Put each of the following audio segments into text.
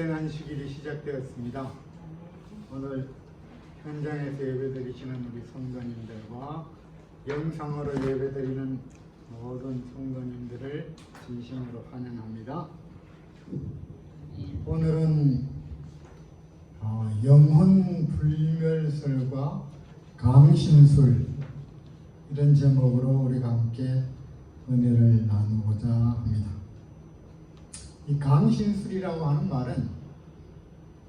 안식일이 시작되었습니다. 오늘 현장에서 예배드리시는 우리 성도님들과 영상으로 예배드리는 모든 성도님들을 진심으로 환영합니다. 오늘은 영혼 불멸설과 강신술 이런 제목으로 우리가 함께 은혜를 나누고자 합니다. 이 강신술이라고 하는 말은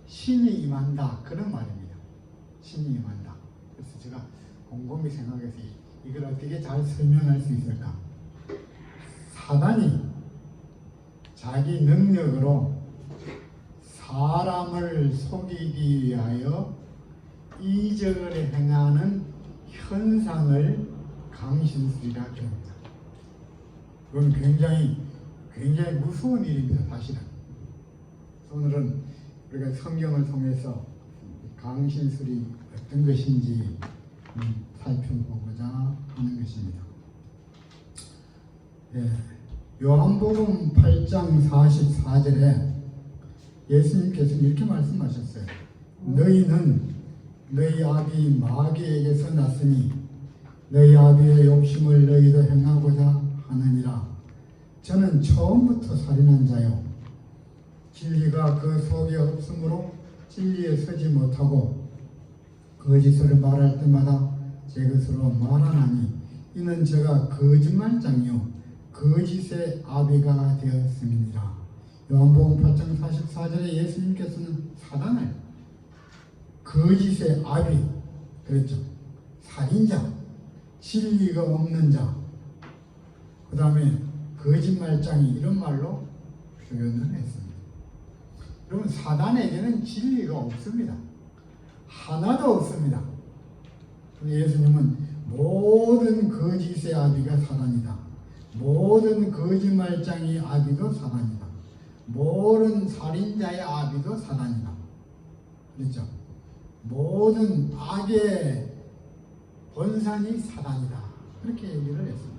신이 임한다 그런 말입니다. 신이 임한다. 그래서 제가 곰곰이 생각해서 이걸 어떻게 잘 설명할 수 있을까? 사단이 자기 능력으로 사람을 속이기 위하여 이적을 행하는 현상을 강신술이라 합니다. 그건 굉장히 무서운 일입니다. 사실은 오늘은 우리가 성경을 통해서 강신술이 어떤 것인지 살펴보고자 하는 것입니다. 요한복음 8장 44절에 예수님께서는 이렇게 말씀하셨어요. 너희는 너희 아비 마귀에게서 났으니 너희 아비의 욕심을 너희도 행하고자 하느니라. 저는 처음부터 살인한 자요 진리가 그 속에 없으므로 진리에 서지 못하고 거짓을 말할 때마다 제 것으로 말하나니 이는 제가 거짓말장이요 거짓의 아비가 되었음이니라. 요한복음 8장 44절에 예수님께서는 사단을 거짓의 아비 그랬죠. 살인자, 진리가 없는 자, 그 다음에 거짓말장이 이런 말로 표현을 했습니다. 여러분, 사단에게는 진리가 없습니다. 하나도 없습니다. 예수님은 모든 거짓의 아비가 사단이다. 모든 거짓말장의 아비도 사단이다. 모든 살인자의 아비도 사단이다. 그렇죠? 모든 악의 본산이 사단이다. 그렇게 얘기를 했습니다.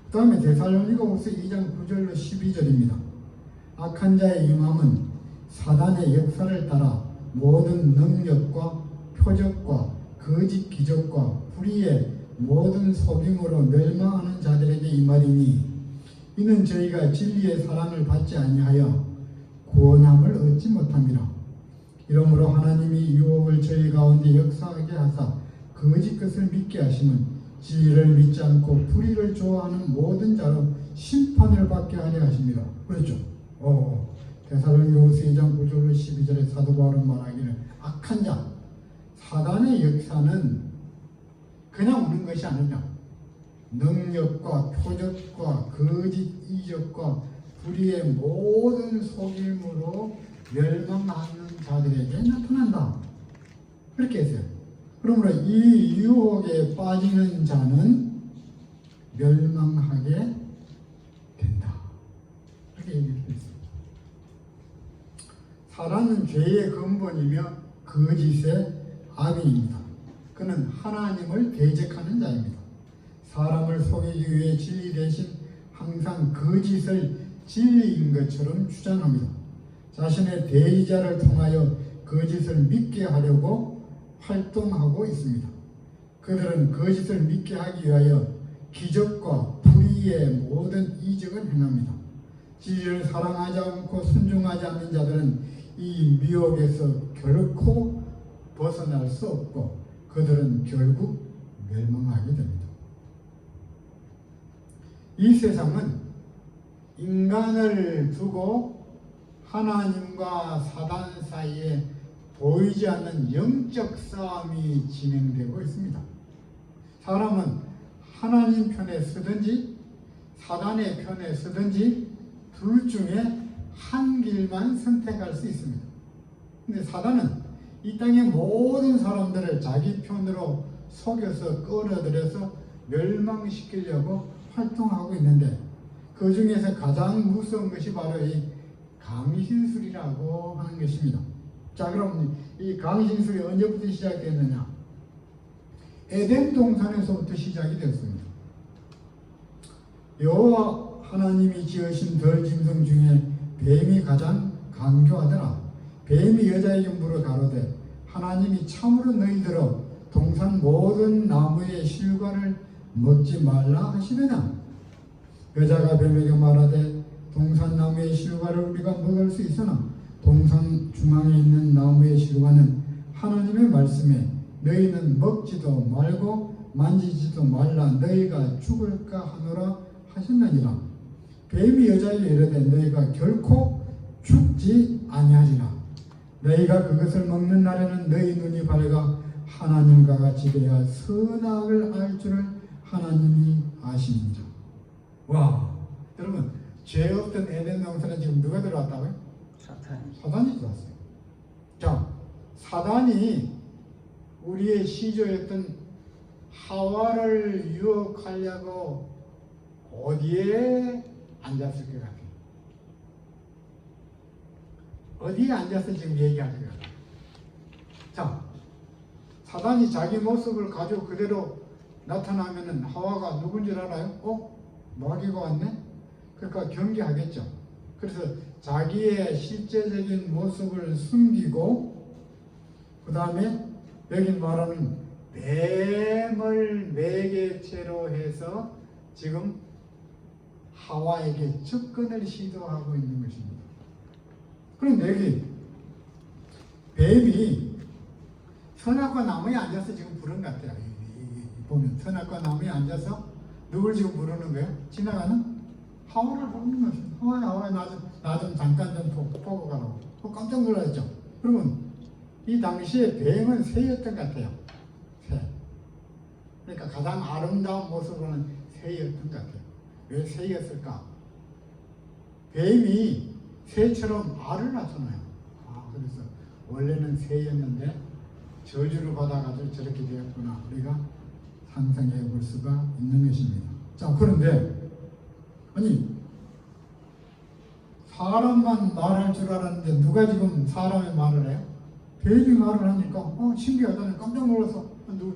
그 다음에 데살로니가후서 2장 9절로 12절입니다. 악한 자의 임함은 사단의 역사를 따라 모든 능력과 표적과 거짓 기적과 불의의 모든 속임으로 멸망하는 자들에게 임하리니 이는 저희가 진리의 사랑을 받지 아니하여 구원함을 얻지 못함이라. 이러므로 하나님이 유혹을 저희 가운데 역사하게 하사 거짓 것을 믿게 하시면 진리를 믿지 않고 불의를 좋아하는 모든 자로 심판을 받게 하려 하십니다. 그렇죠? 데살로니가후서 2장 9절로 12절에 사도 바울은 말하기를 악한 자, 사단의 역사는 그냥 오는 것이 아니냐. 능력과 표적과 거짓 이적과 불의의 모든 속임으로 멸망하는 자들에게 나타난다. 그렇게 했어요. 그러므로 이 유혹에 빠지는 자는 멸망하게 된다. 그렇게 얘기했습니다. 사단은 죄의 근본이며 거짓의 아비입니다. 그는 하나님을 대적하는 자입니다. 사람을 속이기 위해 진리 대신 항상 거짓을 진리인 것처럼 주장합니다. 자신의 대리자를 통하여 거짓을 믿게 하려고 활동하고 있습니다. 그들은 거짓을 믿게 하기 위하여 기적과 불의의 모든 이적을 행합니다. 진리를 사랑하지 않고 순종하지 않는 자들은 이 미혹에서 결코 벗어날 수 없고 그들은 결국 멸망하게 됩니다. 이 세상은 인간을 두고 하나님과 사단 사이에 보이지 않는 영적 싸움이 진행되고 있습니다. 사람은 하나님 편에 서든지 사단의 편에 서든지 둘 중에 한 길만 선택할 수 있습니다. 근데 사단은 이 땅의 모든 사람들을 자기 편으로 속여서 끌어들여서 멸망시키려고 활동하고 있는데 그 중에서 가장 무서운 것이 바로 이 강신술이라고 하는 것입니다. 자, 그럼 이 강신술이 언제부터 시작됐느냐? 에덴 동산에서부터 시작이 되었습니다. 여호와 하나님이 지으신 덜 짐승 중에 뱀이 가장 강조하더라. 뱀이 여자에게 물어 가로되 하나님이 참으로 너희들어 동산 모든 나무의 실과를 먹지 말라 하시느냐. 여자가 뱀에게 말하되 동산 나무의 실과를 우리가 먹을 수 있으나 동산 중앙에 있는 나무의 실과는 하나님의 말씀에 너희는 먹지도 말고 만지지도 말라 너희가 죽을까 하노라 하셨느니라. 뱀이 여자에게 이르되 너희가 결코 죽지 아니하리라. 너희가 그것을 먹는 날에는 너희 눈이 밝아 하나님과 같이 되어 선악을 알 줄을 하나님이 아시니라. 와, 여러분, 죄 없던 에덴 동산에 지금 누가 들어왔다고요? 사단이 들어왔어요. 자, 사단이 우리의 시조였던 하와를 유혹하려고 어디에 앉았을 것 같아요? 어디에 앉아서 지금 얘기하는 거예요? 자, 사단이 자기 모습을 가지고 그대로 나타나면은 하와가 누군지 알아요? 마귀가 왔네? 그러니까 경계하겠죠. 그래서 자기의 실제적인 모습을 숨기고 그 다음에 여기 말하는 뱀을 매개체로 해서 지금 하와에게 접근을 시도하고 있는 것입니다. 그런데 여기 뱀이 선악과 나무에 앉아서 지금 부르는 것 같아요. 보면 선악과 나무에 앉아서 누굴 지금 부르는 거예요? 지나가는 하와를 부르는 것입니다. 하와야 나 좀 잠깐 좀 보고 가라고. 깜짝 놀랐죠. 그러면 이 당시에 뱀은 새였던 것 같아요. 새. 그러니까 가장 아름다운 모습으로는 새였던 것 같아요. 왜 새였을까? 뱀이 새처럼 알을 낳잖아요. 그래서 원래는 새였는데 저주를 받아가지고 저렇게 되었구나. 우리가 상상해 볼 수가 있는 것입니다. 자, 그런데 아니 사람만 말할 줄 알았는데 누가 지금 사람의 말을 해요? 뱀이 말을 하니까 신기하다니 깜짝 놀라서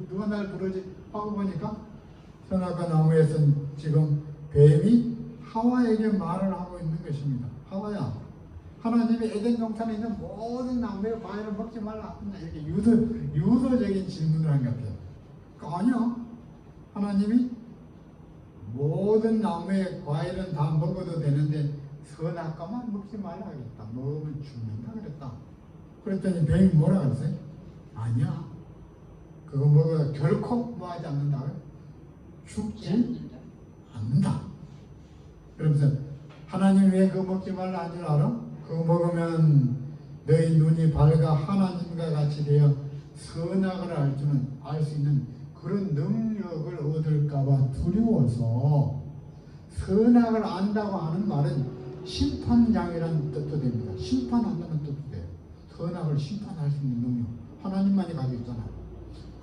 누가 날 부르지 하고 보니까 선악과 나무에서 지금 뱀이 하와에게 말을 하고 있는 것입니다. 하와야, 하나님이 에덴 동산에 있는 모든 나무의 과일을 먹지 말라. 이렇게 유도적인 질문을 한 것 같아요. 그러니까 아니야. 하나님이 모든 나무의 과일은 다 먹어도 되는데 선악과만 먹지 말라 그랬다. 먹으면 죽는다 그랬다. 그랬더니 뱀이 뭐라 그랬어요? 아니야. 그거 먹어도 결코 뭐 하지 않는다고요? 죽지 않는다. 그러면서 하나님 왜 그거 먹지 말라 하는 줄 알아? 그거 먹으면 너희 눈이 밝아 하나님과 같이 되어 선악을 알 수 있는 그런 능력을 얻을까봐 두려워서. 선악을 안다고 하는 말은 심판장이라는 뜻도 됩니다. 심판한다는 뜻도 돼요. 선악을 심판할 수 있는 능력 하나님만이 가지고 있잖아요.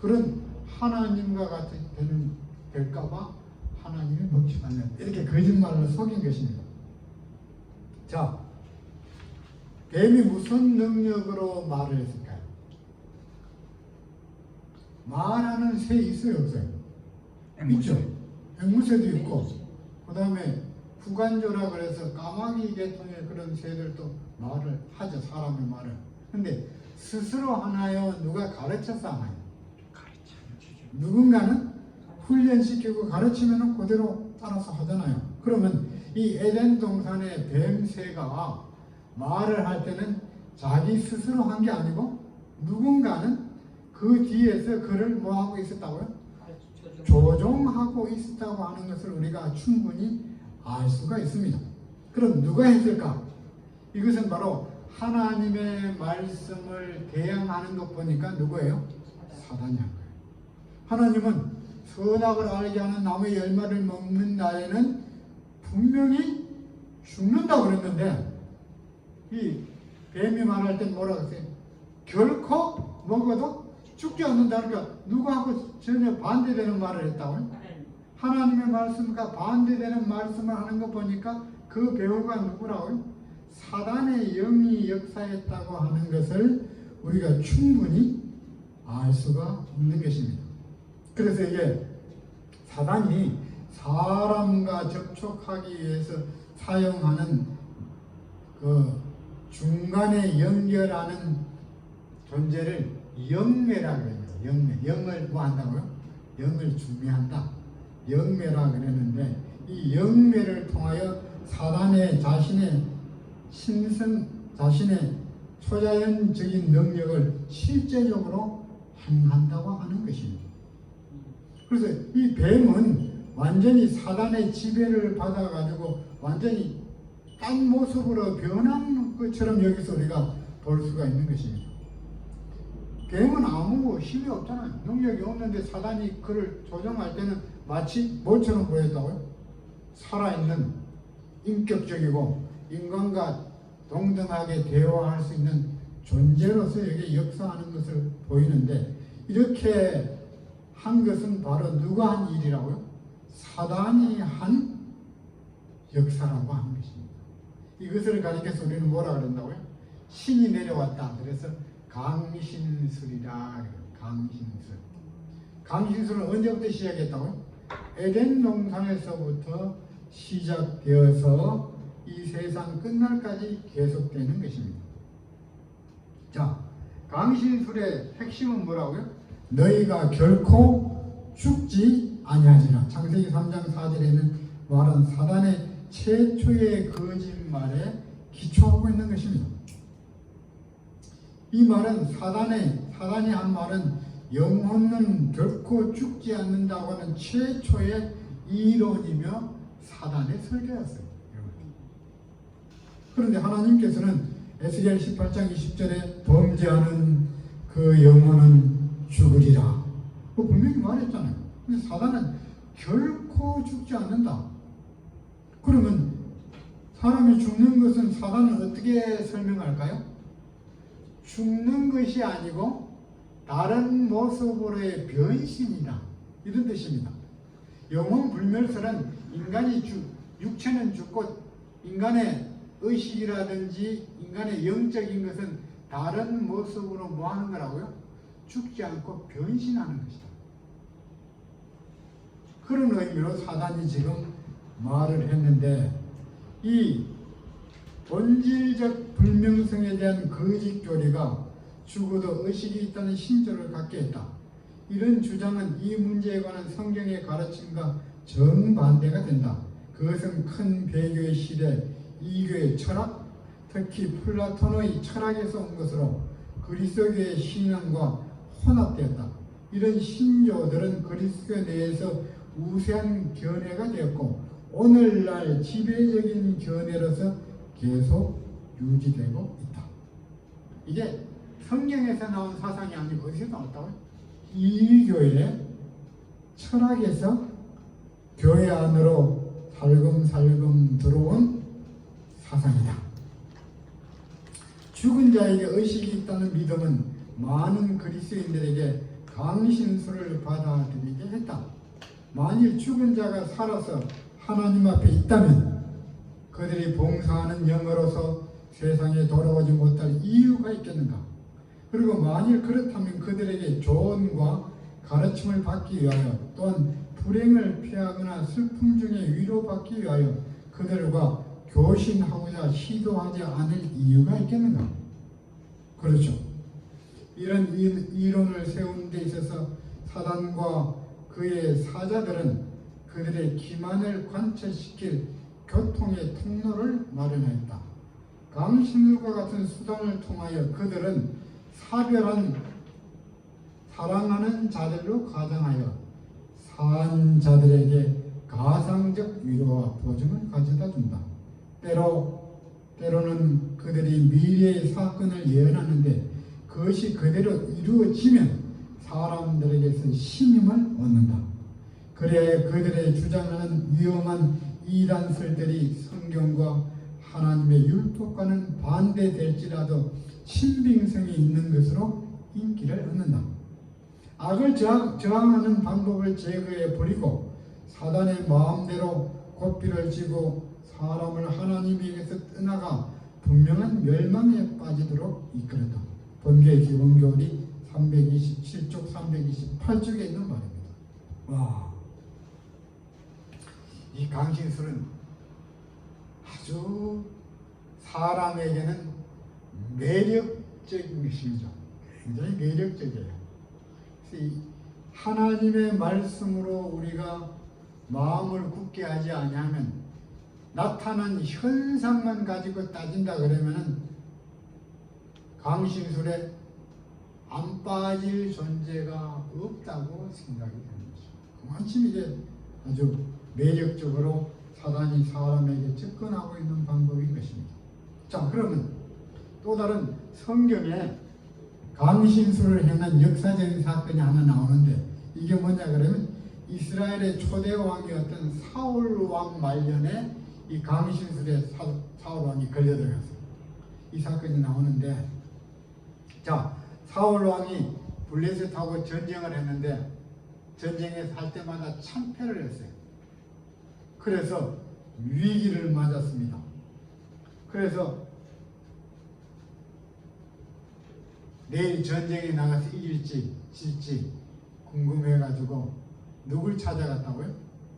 그런 하나님과 같이 될까봐 하나님이 먹지 말라 이렇게 거짓말로 속인 것입니다. 자, 뱀이 무슨 능력으로 말을 했을까요? 말하는 새 있어요, 없어요? 있죠. 앵무새도 있고, 그 다음에 구간조라 그래서 까마귀 계통의 그런 새들도 말을 하죠, 사람의 말을. 근데 스스로 하나요? 누가 가르쳐서 하나요? 누군가는 훈련시키고 가르치면 그대로 따라서 하잖아요. 그러면 이 에덴 동산의 뱀새가 말을 할 때는 자기 스스로 한 게 아니고 누군가는 그 뒤에서 그를 뭐하고 있었다고요? 조종하고 있었다고 하는 것을 우리가 충분히 알 수가 있습니다. 그럼 누가 했을까? 이것은 바로 하나님의 말씀을 대항하는 것 보니까 누구예요? 사단이 한 거예요. 하나님은 선악을 알게 하는 나무의 열매를 먹는 날에는 분명히 죽는다고 그랬는데 이 뱀이 말할 때 뭐라고 했어요? 결코 먹어도 죽지 않는다. 그러니까 누구하고 전혀 반대되는 말을 했다고요? 하나님의 말씀과 반대되는 말씀을 하는 거 보니까 그 배우가 누구라고요? 사단의 영이 역사했다고 하는 것을 우리가 충분히 알 수가 있는 것입니다. 그래서 이게 사단이 사람과 접촉하기 위해서 사용하는 그 중간에 연결하는 존재를 영매라고 해요. 영매. 영을 뭐 한다고요? 영을 중매한다. 영매라고 그랬는데 이 영매를 통하여 사단의 자신의 신성, 자신의 초자연적인 능력을 실제적으로 행한다고 하는 것입니다. 그래서 이 뱀은 완전히 사단의 지배를 받아가지고 완전히 딴 모습으로 변한 것처럼 여기서 우리가 볼 수가 있는 것입니다. 뱀은 아무 힘이 없잖아요. 능력이 없는데 사단이 그를 조종할 때는 마치 뭐처럼 보였다고요? 살아있는 인격적이고 인간과 동등하게 대화할 수 있는 존재로서 여기 역사하는 것을 보이는데 이렇게 한 것은 바로 누가 한 일이라고요? 사단이 한 역사라고 하는 것입니다. 이것을 가리켜서 우리는 뭐라 그런다고요? 신이 내려왔다. 그래서 강신술이라. 강신술. 강신술은 언제부터 시작했다고요? 에덴 동산에서부터 시작되어서 이 세상 끝날까지 계속되는 것입니다. 자, 강신술의 핵심은 뭐라고요? 너희가 결코 죽지 아니하리라. 창세기 3장 4절에는 말한 사단의 최초의 거짓말에 기초하고 있는 것입니다. 이 말은 사단이 한 말은 영혼은 결코 죽지 않는다고 하는 최초의 이론이며 사단의 설계였어요. 그런데 하나님께서는 에스겔 18장 20절에 범죄하는 그 영혼은 죽으리라. 분명히 말했잖아요. 근데 사단은 결코 죽지 않는다. 그러면 사람이 죽는 것은 사단은 어떻게 설명할까요? 죽는 것이 아니고 다른 모습으로의 변신이다. 이런 뜻입니다. 영혼 불멸설은 인간이 육체는 죽고 인간의 의식이라든지 인간의 영적인 것은 다른 모습으로 뭐 하는 거라고요? 죽지 않고 변신하는 것이다. 그런 의미로 사단이 지금 말을 했는데 이 본질적 불명성에 대한 거짓 교리가 죽어도 의식이 있다는 신조를 갖게 했다. 이런 주장은 이 문제에 관한 성경의 가르침과 정반대가 된다. 그것은 큰 배교의 시대 이교의 철학, 특히 플라톤의 철학에서 온 것으로 그리스도교의 신앙과 혼합되었다. 이런 신조들은 그리스도 내에서 우세한 견해가 되었고 오늘날 지배적인 견해로서 계속 유지되고 있다. 이게 성경에서 나온 사상이 아니고 어디서 나왔다고요? 이교의 철학에서 교회 안으로 살금살금 들어온 사상이다. 죽은 자에게 의식이 있다는 믿음은 많은 그리스도인들에게 강신술을 받아들이게 했다. 만일 죽은 자가 살아서 하나님 앞에 있다면 그들이 봉사하는 영으로서 세상에 돌아오지 못할 이유가 있겠는가? 그리고 만일 그렇다면 그들에게 조언과 가르침을 받기 위하여 또한 불행을 피하거나 슬픔 중에 위로받기 위하여 그들과 교신하고자 시도하지 않을 이유가 있겠는가? 그렇죠. 이런 이론을 세우는 데 있어서 사단과 그의 사자들은 그들의 기만을 관철시킬 교통의 통로를 마련하였다. 강신술과 같은 수단을 통하여 그들은 사별한 사랑하는 자들로 가장하여 산 자들에게 가상적 위로와 보증을 가져다 준다. 때로는 그들이 미래의 사건을 예언하는데 그것이 그대로 이루어지면 사람들에게서 신임을 얻는다. 그래야 그들의 주장하는 위험한 이단설들이 성경과 하나님의 율법과는 반대될지라도 신빙성이 있는 것으로 인기를 얻는다. 악을 저항하는 방법을 제거해 버리고 사단의 마음대로 고삐를 쥐고 사람을 하나님에게서 떠나가 분명한 멸망에 빠지도록 이끌었다. 번개의 기본교리 327쪽 328쪽에 있는 말입니다. 와, 이 강신술은 아주 사람에게는 매력적인 것입니다. 굉장히 매력적이에요. 그래서 이 하나님의 말씀으로 우리가 마음을 굳게 하지 아니하면 나타난 현상만 가지고 따진다 그러면은 강신술에 안 빠질 존재가 없다고 생각이 되는 것이죠. 그만큼 이게 아주 매력적으로 사단이 사람에게 접근하고 있는 방법인 것입니다. 자, 그러면 또 다른 성경에 강신술을 행한 역사적인 사건이 하나 나오는데 이게 뭐냐 그러면 이스라엘의 초대 왕이었던 사울 왕 말년에 이 강신술에 사울 왕이 걸려들어갔어요. 이 사건이 나오는데, 자, 사울 왕이 블레셋하고 전쟁을 했는데 전쟁에 살 때마다 참패를 했어요. 그래서 위기를 맞았습니다. 그래서 내일 전쟁에 나가서 이길지 질지 궁금해가지고 누굴 찾아갔다고요?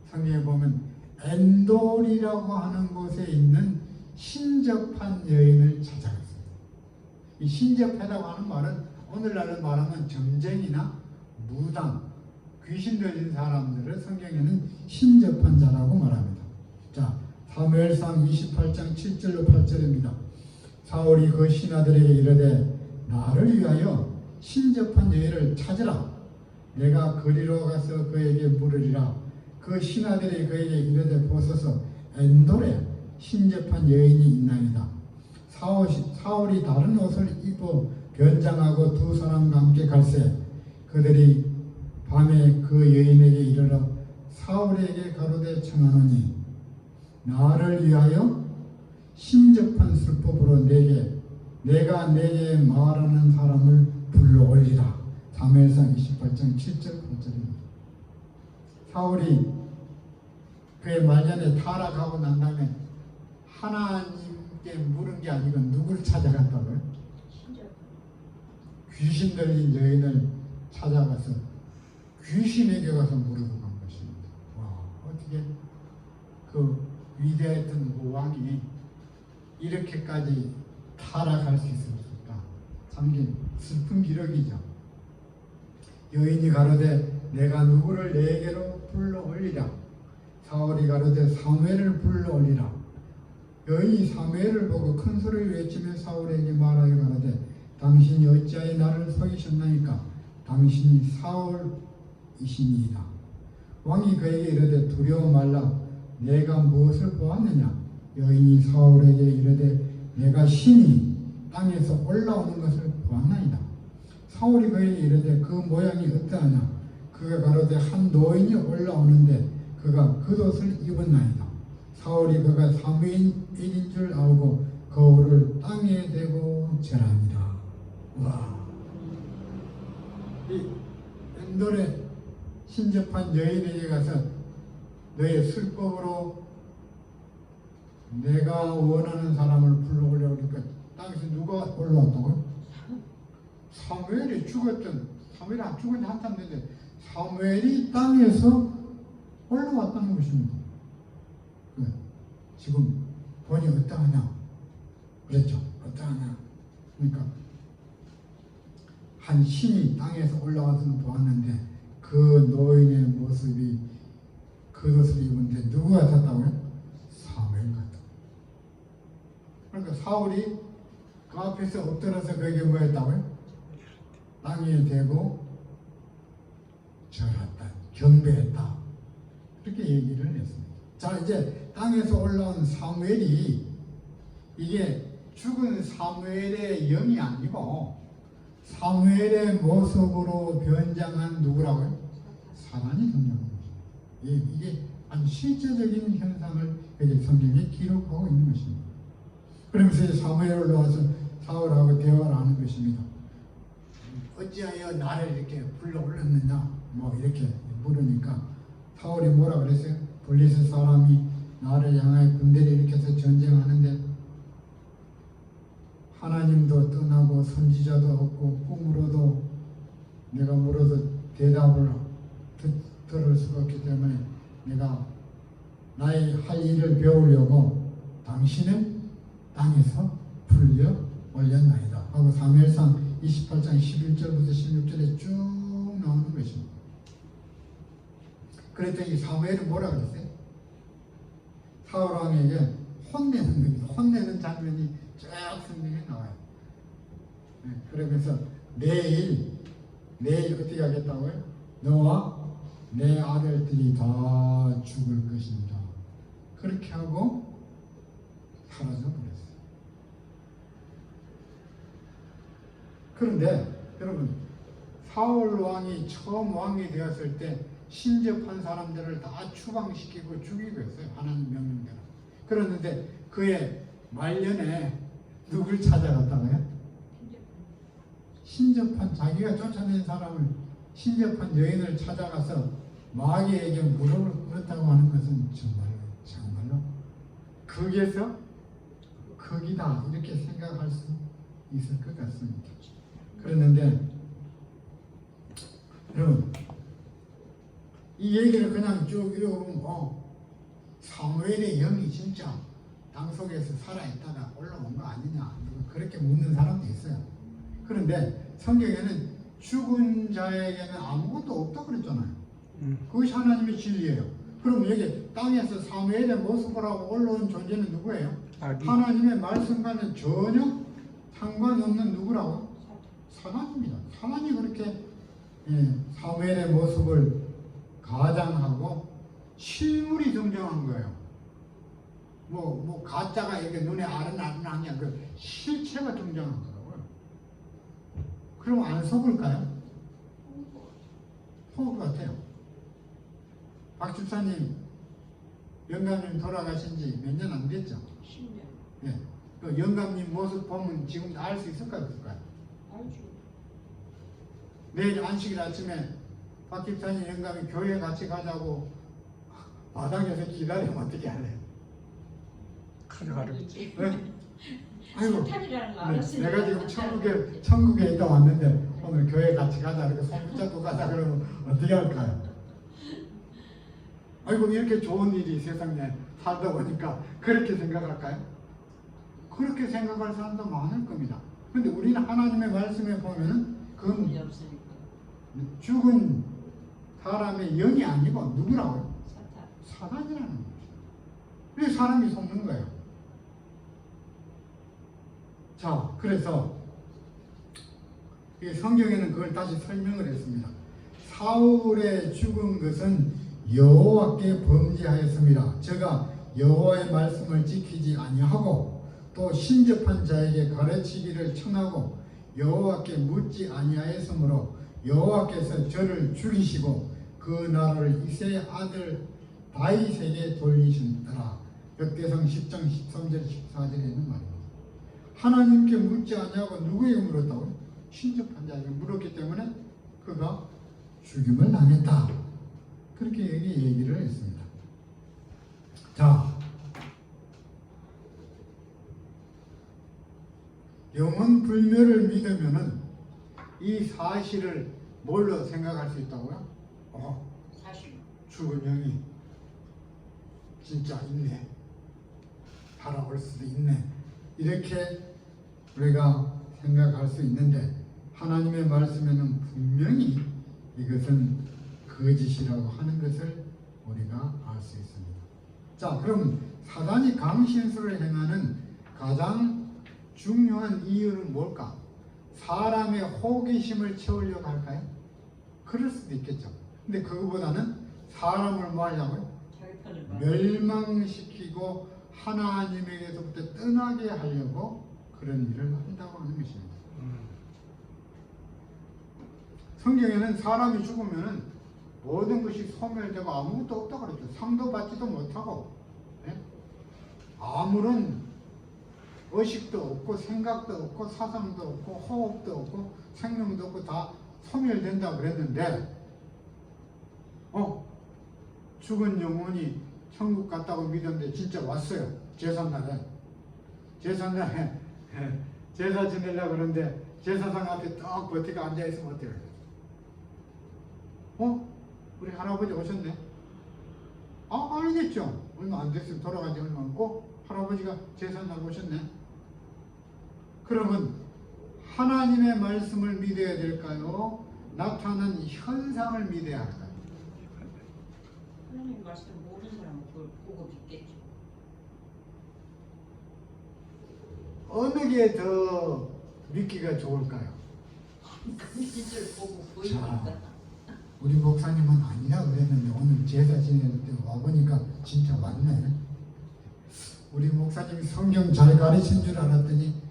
성경에 보면 엔돌이라고 하는 곳에 있는 신접한 여인을 찾아갔습니다. 이 신접하다고 하는 말은 오늘날로 말하면 점쟁이나 무당, 귀신 들린 사람들을 성경에는 신접한 자라고 말합니다. 자, 사무엘상 28장 7절로 8절입니다. 사울이 그 신하들에게 이르되 나를 위하여 신접한 여인을 찾으라. 내가 거리로 가서 그에게 물으리라. 그 신하들이 그에게 이르되 보소서 엔돌에 신접한 여인이 있나이다. 사울이 다른 옷을 입어 변장하고 두 사람과 함께 갈새 그들이 밤에 그 여인에게 이르러 사울에게 가로되 청하노니 나를 위하여 신접한 술법으로 내가 내게 말하는 사람을 불러올리라. 사무엘상 28장 7절 8절입니다. 사울이 그의 말년에 타락하고 난 다음에 하나님께 물은 게 아니고 누구를 찾아갔다고요? 귀신 들린 여인을 찾아가서 귀신에게 가서 물으러 간 것입니다. 와, 어떻게 그 위대했던 그 왕이 이렇게까지 타락할 수 있었을까? 참 슬픈 기록이죠. 여인이 가로되 내가 누구를 내게로 불러올리라. 사울이 가로되 사무엘을 불러올리라. 여인이 사무엘을 보고 큰 소리를 외치며 사울에게 말하여 가로되 당신이 어찌하여 나를 속이셨나이까? 당신이 사울이시니이다. 왕이 그에게 이르되 두려워 말라. 내가 무엇을 보았느냐? 여인이 사울에게 이르되 내가 신이 땅에서 올라오는 것을 보았나이다. 사울이 그에게 이르되 그 모양이 어떠하냐? 그가 가로되 한 노인이 올라오는데 그가 겉옷을 입었나이다. 사울이 그가 사무엘인 줄 알고 거울을 땅에 대고 절하니라. 와, 이 엔돌에 신접한 여인에게 가서 너의 술법으로 내가 원하는 사람을 불러오려고 하니까 땅에서 누가 올라왔다고요? 사무엘이 사무엘이 안 죽은 지 한참 됐는데 사무엘이 땅에서 올라왔다는 것입니다. 지금 보니 어떠하냐? 그랬죠. 어떠하냐? 그러니까 한 신이 땅에서 올라와서는 보았는데 그 노인의 모습이 겉옷을 입은데 누구 같았다고요? 사무엘 같다. 그러니까 사울이 그 앞에서 엎드려서 그에게 뭐 했다고요? 땅에 대고 절했다, 경배했다, 그렇게 얘기를 했습니다. 자, 이제 땅에서 올라온 사무엘이 이게 죽은 사무엘의 영이 아니고 사무엘의 모습으로 변장한 누구라고요? 사단이 등장한 것입니다. 이게 아주 실제적인 현상을 성경에 기록하고 있는 것입니다. 그러면서 사무엘을 올라와서 사울하고 대화를 하는 것입니다. 어찌하여 나를 이렇게 불러올렸느냐? 뭐 이렇게 물으니까 사울이 뭐라 그랬어요? 블레셋 사람이 나를 향하여 군대를 일으켜서 전쟁하는데 하나님도 떠나고 선지자도 없고 꿈으로도 내가 물어도 대답을 들을 수가 없기 때문에 내가 나의 할 일을 배우려고 당신을 땅에서 불러 올렸나이다 하고 사무엘상 28장 11절부터 16절에 쭉 나오는 것입니다. 그랬더니 사무엘은 뭐라 그랬어요? 사울왕에게 혼내는 겁니다. 혼내는 장면이 쭉 성경에 나와요. 그러면서 내일 어떻게 하겠다고요? 너와 내 아들들이 다 죽을 것입니다. 그렇게 하고 사라져 버렸어요. 그런데 여러분, 사울 왕이 처음 왕이 되었을 때 신접한 사람들을 다 추방시키고 죽이고 했어요. 하나님 명령대로. 그랬는데 그의 말년에 누굴 찾아갔다고요? 신접한, 자기가 쫓아낸 사람을, 신접한 여인을 찾아가서 마귀에게 무릎을 꿇었다고 하는 것은 정말로 거기에서 거기다 이렇게 생각할 수 있을 것 같습니다. 그랬는데 여러분, 이 얘기를 그냥 쭉 읽어보면 사무엘의 영이 진짜 땅속에서 살아있다가 올라온 거 아니냐 그렇게 묻는 사람도 있어요. 그런데 성경에는 죽은 자에게는 아무것도 없다고 그랬잖아요. 그것이 하나님의 진리예요. 그럼 여기 땅에서 사무엘의 모습을 하고 올라온 존재는 누구예요? 하나님의 말씀과는 전혀 상관없는 누구라고? 사단입니다. 사단이 그렇게 사무엘의 모습을 가장하고 실물이 정정한 거예요. 뭐 가짜가 이렇게 눈에 아른아른한 게 그 실체가 정정한 거라고요. 그럼 안 속을까요? 속을 것 같아요. 박 집사님, 영감님 돌아가신 지 몇 년 안 됐죠? 10년. 네. 그 영감님 모습 보면 지금 알 수 있을까요? 없을까요? 알죠. 내일 안식일 아침에 박 집사님 영감이 교회 같이 가자고 바닥에서 기다리면 어떻게 할래요? 가르치. 네? 아이고, 사탄이라는 거 알았으니까. 내가 지금 천국에 있다 왔는데 오늘 교회 같이 가자 이렇게 손 붙잡고 가자 그러면 어떻게 할까요? 아이고, 이렇게 좋은 일이 세상에 살다 보니까 그렇게 생각할까요? 그렇게 생각할 사람도 많을 겁니다. 그런데 우리는 하나님의 말씀에 보면은 그건 없으니까. 죽은 사람의 영이 아니고 누구라고요? 사단이라는 거죠. 왜 사람이 속는 거예요? 자, 그래서 이 성경에는 그걸 다시 설명을 했습니다. 사울의 죽은 것은 여호와께 범죄하였습니다. 저가 여호와의 말씀을 지키지 아니하고 또 신접한 자에게 가르치기를 청하고 여호와께 묻지 아니하였으므로 여호와께서 저를 죽이시고 그 나라를 이새의 아들 다윗에게 돌리신다라. 역대상 10장 13절 14절에 있는 말입니다. 하나님께 묻지 아니하고 누구에게 물었다고요? 신접한 자에게 물었기 때문에 그가 죽임을 당했다. 그렇게 얘기를 했습니다. 자, 영혼 불멸을 믿으면은 이 사실을 뭘로 생각할 수 있다고요? 사실. 죽은 영이 진짜 있네. 살아올 수도 있네. 이렇게 우리가 생각할 수 있는데 하나님의 말씀에는 분명히 이것은 거짓이라고 하는 것을 우리가 알 수 있습니다. 자, 그럼 사단이 강신술을 행하는 가장 중요한 이유는 뭘까? 사람의 호기심을 채우려고 할까요? 그럴 수도 있겠죠. 근데 그거보다는 사람을 뭐 하려고요? 멸망시키고 하나님에게서부터 떠나게 하려고 그런 일을 한다고 하는 것입니다. 성경에는 사람이 죽으면 모든 것이 소멸되고 아무것도 없다고 그랬죠. 상도 받지도 못하고, 아무런 의식도 없고 생각도 없고 사상도 없고 호흡도 없고 생명도 없고 다 소멸된다고 그랬는데 죽은 영혼이 천국 갔다고 믿었는데 진짜 왔어요. 제삿날에 제사 지내려고 그러는데 제사상 앞에 딱 버티고 앉아있으면 어때요? 우리 할아버지 오셨네? 알겠죠. 얼마 안 됐어요. 돌아가지 얼마 없고 할아버지가 제삿날 오셨네. 그러면 하나님의 말씀을 믿어야 될까요? 나타난 현상을 믿어야 할까요? 하나님 말씀 모르는 사람은 그걸 보고 믿겠죠. 어느 게 더 믿기가 좋을까요? 그 짓을 보고 자, 보이니까. 우리 목사님은 아니라 그랬는데 오늘 제사 지낼 때 와보니까 진짜 맞네. 우리 목사님이 성경 잘 가르친 줄 알았더니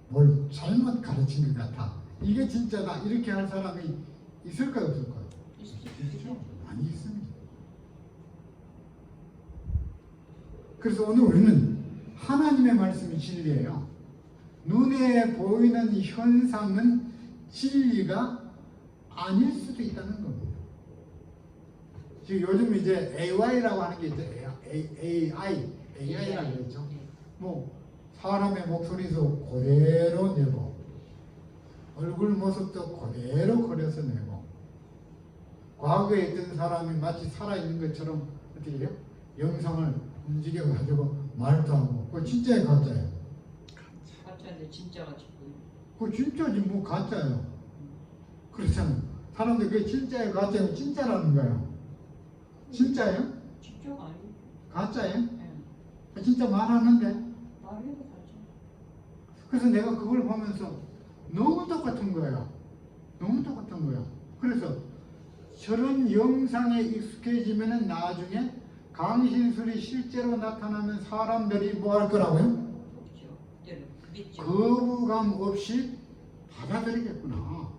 뭘 잘못 가르친 것 같아. 이게 진짜다 이렇게 할 사람이 있을까요 없을까요? 있죠. 많이 있습니다. 그래서 오늘 우리는 하나님의 말씀이 진리예요. 눈에 보이는 현상은 진리가 아닐 수도 있다는 겁니다. 지금 요즘 이제 AI라고 하는 게 있죠. AI라고 그랬죠. 뭐 사람의 목소리도 그대로 내고 얼굴 모습도 그대로 그려서 내고 과거에 있던 사람이 마치 살아있는 것처럼 어떻게 해요? 영상을 움직여가지고 말도 하고 그거 진짜예요 가짜예요? 가짜인데 진짜가 짓고. 그거 진짜지 뭐 가짜예요. 그렇잖아요. 사람들 그게 진짜예요 가짜예요? 진짜라는 거예요. 진짜예요? 진짜가 아니고. 가짜예요? 네. 진짜 말하는데 말해도 가짜. 그래서 내가 그걸 보면서 너무 똑같은 거예요. 너무 똑같은 거예요. 그래서 저런 영상에 익숙해지면 나중에 강신술이 실제로 나타나면 사람들이 뭐 할 거라고요? 그렇죠. 그대로 믿죠. 거부감 없이 받아들이겠구나.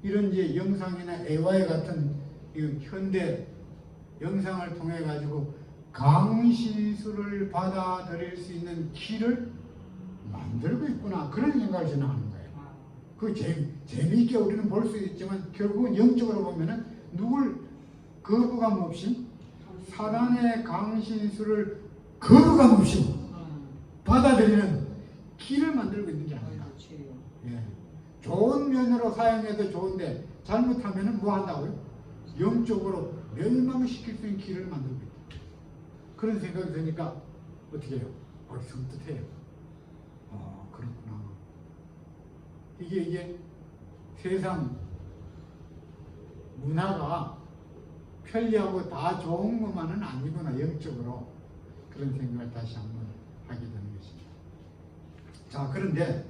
이런 이제 영상이나 AI 같은 이 현대 영상을 통해 가지고 강신술을 받아들일 수 있는 길을 만들고 있구나. 그런 생각을 저는 하는 거예요. 그 재미있게 우리는 볼 수 있지만 결국은 영적으로 보면은 누굴 거부감 없이 사단의 강신술을 거부감 없이 받아들이는 길을 만들고 있는 게 아니라. 예. 좋은 면으로 사용해도 좋은데 잘못하면은 뭐 한다고요? 영적으로 멸망시킬 수 있는 길을 만들고 있다. 그런 생각이 드니까 어떻게 해요? 섬뜩해요. 그렇구나. 이게 세상 문화가 편리하고 다 좋은 것만은 아니구나 영적으로. 그런 생각을 다시 한번 하게 되는 것입니다. 자, 그런데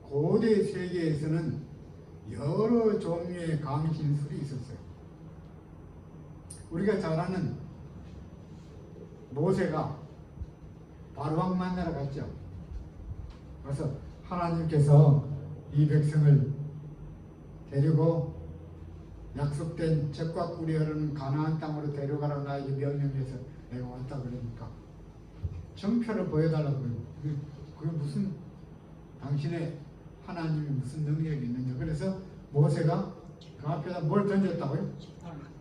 고대 세계에서는 여러 종류의 강신술이 있었어요. 우리가 잘 아는 모세가 바로왕 만나러 갔죠. 그래서 하나님께서 이 백성을 데리고 약속된 젖과 꿀이 흐르는 가나안 땅으로 데려가라 나에게 명령해서 내가 왔다 그러니까 정표를 보여달라고 그래요. 그게 무슨 당신의 하나님이 무슨 능력이 있느냐. 그래서 모세가 그 앞에다 뭘 던졌다고요?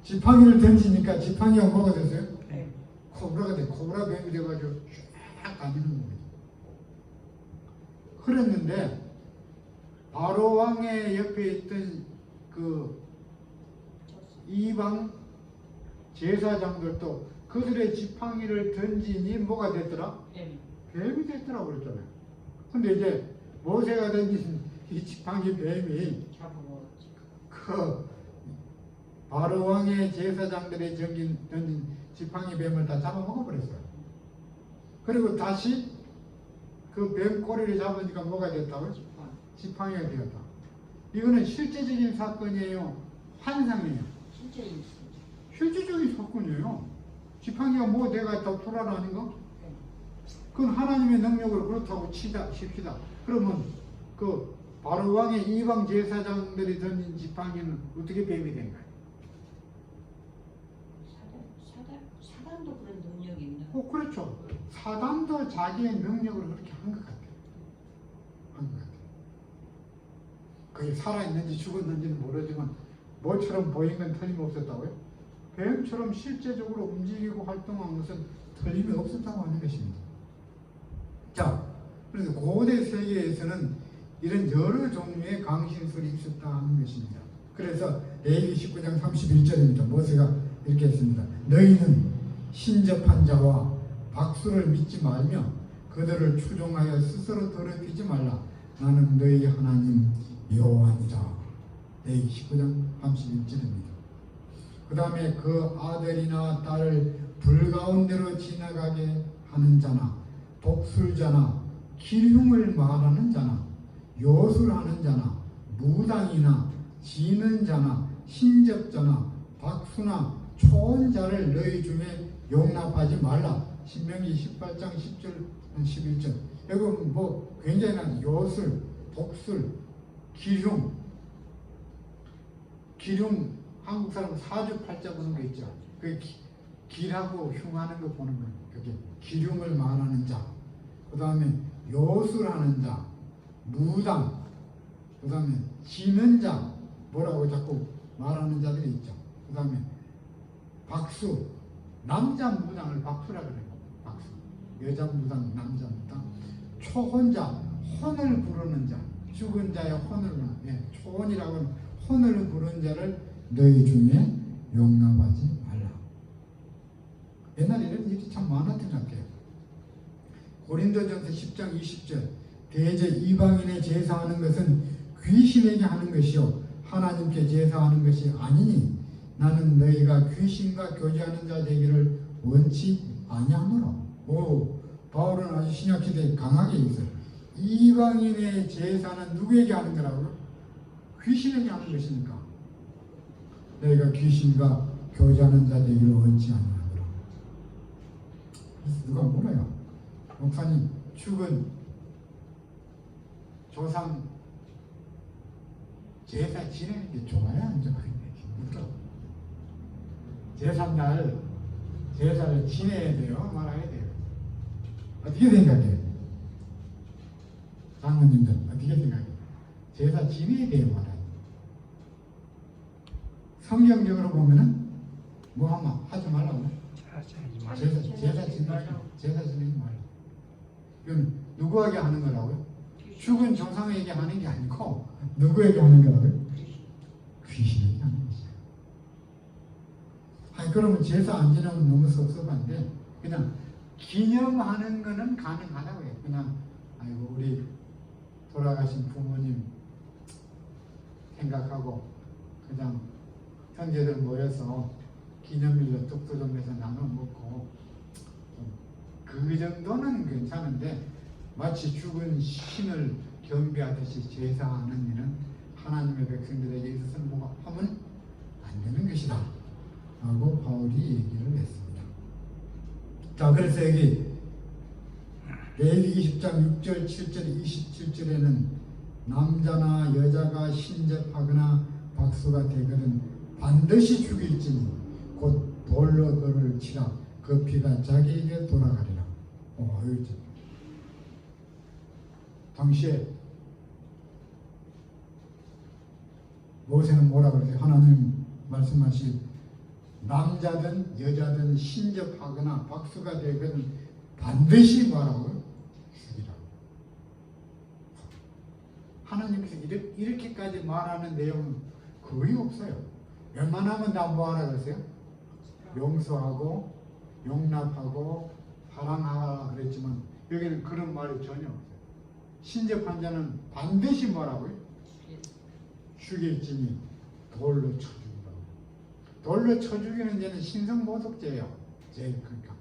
지팡이를 던지니까 지팡이가 뭐가 됐어요? 코브라가 돼. 코브라 뱀이 돼가지고 쫙 가지는 겁니다. 그랬는데 바로 왕의 옆에 있던 그 이방 제사장들도 그들의 지팡이를 던지니 뭐가 됐더라? 뱀이 됐더라고 그랬잖아요. 근데 이제 모세가 던진 이 지팡이 뱀이 그 바로 왕의 제사장들의 던진 지팡이 뱀을 다 잡아먹어버렸어요. 그리고 다시 그 뱀 꼬리를 잡으니까 뭐가 됐다고요? 지팡이가 되었다. 이거는 실제적인 사건이에요? 환상이에요? 실제적인 사건이에요. 지팡이가 뭐 내가 더 불안하는 거? 그건 하나님의 능력으로 그렇다고 칩시다. 그러면 그 바로 왕의 이방 제사장들이 던진 지팡이는 어떻게 뱀이 된 거예요? 사단도 그런 능력이 있나? 그렇죠. 사단도 자기의 능력을 그렇게 한 것 같아요. 그게 살아있는지 죽었는지는 모르지만 뭐처럼 보인 건 틀림없었다고요? 뱀처럼 실제적으로 움직이고 활동한 것은 틀림이 없었다고 하는 것입니다. 자, 그래서 고대 세계에서는 이런 여러 종류의 강신술이 있었다 하는 것입니다. 그래서 레위기 19장 31절입니다. 모세가 이렇게 했습니다. 너희는 신접한 자와 박수를 믿지 말며 그들을 추종하여 스스로 더럽히지 말라. 나는 너희 하나님 여호와니라. 레위기 19장 31절입니다. 그 다음에 그 아들이나 딸을 불가운데로 지나가게 하는 자나 독술자나 기흉을 말하는 자나 요술하는 자나 무당이나 지는 자나 신접자나 박수나 초혼자를 너희 중에 용납하지 말라. 신명기 18장 10절 11절. 여기 뭐 굉장히 요술, 독술, 기흉 한국 사람 사주팔자 보는 거 있죠. 그 길하고 흉하는 거 보는 거예요. 그게 기흉을 말하는 자. 그 다음에 요술하는 자, 무당, 그 다음에 지는 자, 뭐라고 자꾸 말하는 자들이 있죠. 그 다음에 박수, 남자 무당을 박수라 그래요. 박수. 여자 무당, 남자 무당. 초혼자, 혼을 부르는 자, 죽은 자의 혼을 부르는, 초혼이라고 하는 혼을 부르는 자를 너희 중에 용납하지 말라. 옛날에는 일이 참 많았던 것 같아요. 고린도전서 10장 20절. 대제 이방인의 제사하는 것은 귀신에게 하는 것이요 하나님께 제사하는 것이 아니니 나는 너희가 귀신과 교제하는 자 되기를 원치 아니하노라. 오, 바울은 아주 신약시대에 강하게 있어요. 이방인의 제사는 누구에게 하는 거라고요? 귀신에게 하는 것이니까 너희가 귀신과 교제하는 자 되기를 원치 아니하노라. 그래서 누가 물어요. 목사님, 죽은 조상 제사 지내는 게 좋아요? 안 좋아요? 물어. 제삿날 제사를 지내야 돼요? 말아야 돼요? 어떻게 생각해요? 장로님들 어떻게 생각해요? 제사 지내야 돼요? 말아야 돼요? 성경적으로 보면은 뭐 하지 말라고? 제사 지내지 말라. 이건 누구에게 하는 거라고요? 죽은 조상에게 하는 게 아니고 누구에게 하는 거라고요? 귀신에게 하는 것이야. 아니 그러면 제사 안 지내면 너무 섭섭한데 그냥 기념하는 거는 가능하다고요. 그냥 아이고 우리 돌아가신 부모님 생각하고 그냥 형제들 모여서 기념일로 떡도 좀 해서 나눠 먹고 그 정도는 괜찮은데 마치 죽은 신을 경배하듯이 제사하는 일은 하나님의 백성들에게 있어서는 뭐 하면 안 되는 것이다 하고 바울이 얘기를 했습니다. 자, 그래서 여기 레위기 10장 6절 7절 27절에는 남자나 여자가 신접하거나 박수가 되거든 반드시 죽일지니 곧 돌로 그를 치라. 그 피가 자기에게 돌아가리라. 당시에 모세는 뭐라 그러세요? 하나님 말씀하신 남자든 여자든 신접하거나 박수가 되거든 반드시 뭐라고요? 죽이라. 하나님께서 이렇게까지 말하는 내용은 거의 없어요. 웬만하면 다 뭐하라 그러세요? 용서하고 용납하고 사랑하라 그랬지만 여기는 그런 말이 전혀 없어요. 신접한 자는 반드시 뭐라고요? 죽일지니 돌로 쳐 죽이라고. 돌로 쳐 죽이는 죄는 신성모독죄예요. 제일 그러니까